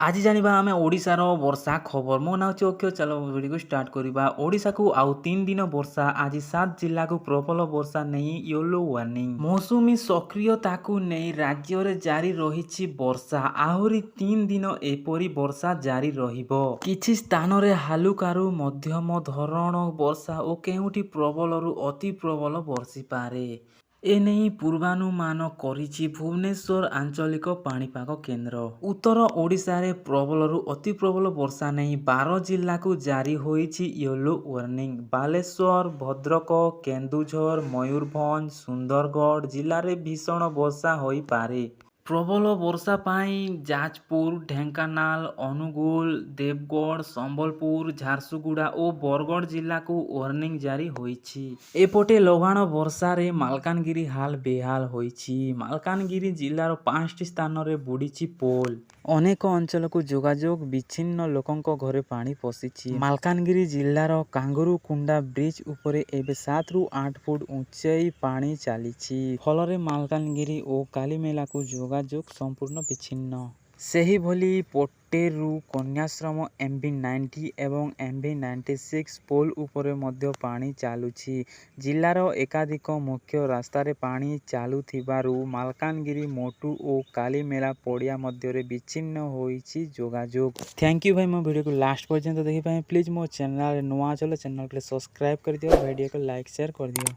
आज जानिबा आमे ओडिशार वर्षा खबर मो ना होची ओके चलो वीडियो को स्टार्ट करिबा। ओडिशा को आउ 3 दिन वर्षा आज 7 जिल्ला को प्रबल वर्षा नहीं येलो वार्निंग। मौसुमी सक्रियता को नहीं राज्य रे जारी रहिछि वर्षा आहुरी 3 दिन एपरी वर्षा जारी रहिबो। किछि स्थान रे हालुकारू मध्यम धरण वर्षा ओ केउटी प्रबलरू अति प्रबल वर्षी पारे। एने पूर्वानुमान करिछि भुवनेश्वर आंचलिक पाणीपाग केन्द्र। उत्तर ओडिशा रे प्रबलरू अति प्रबल वर्षा नहीं 12 जिल्ला को जारी होइछि येलो वार्निंग। बालेश्वर, भद्रक, केन्दुझर, मयूरभंज, सुंदरगढ़ जिल्ला रे भीषण वर्षा होई पारे। प्रबल वर्षा पाई जाजपुर, ढेंकानाल, अनुगुल, देवगढ़, संबलपुर, झारसुगुड़ा और बरगढ़ जिला को वार्निंग जारी होइछि। एपटे लघाण वर्षा रे मालकानगिरी हाल बेहाल होइछि। मालकानगिरी जिल्लार 5टी स्थान रे बुड़ीछि पोल। अनेक अंचल को जोगाजोग विच्छिन्न लोकंक घरे पानी पशिछि। मालकानगिरी जिल्लार कांगुरुकुंडा ब्रिज उपरे एबे 7 ରୁ 8 फुट ऊंचाई पानी चालिछि। फलरे मालकानगिरी और कालीमेला को जोगाजोग संपूर्ण विच्छिन्न। सेही भली पोटेरू कन्याश्रम MV90 एवं MV96 पोल उपरे मध्य पानी चालुछि। जिल्लार एकाधिक मुख्य रास्ता रे पानी चालुथिबारु मालकानगिरी मोटू और कालीमेला पड़िया मध्य रे विच्छिन्न होइछि जोगाजोग। थैंक यू भाई मो वीडियो को लास्ट पर्यंत देखि पाए। प्लीज मो चैनल नुआ चलो चैनल को सब्सक्राइब कर दियो, वीडियो को लाइक शेयर कर दियो।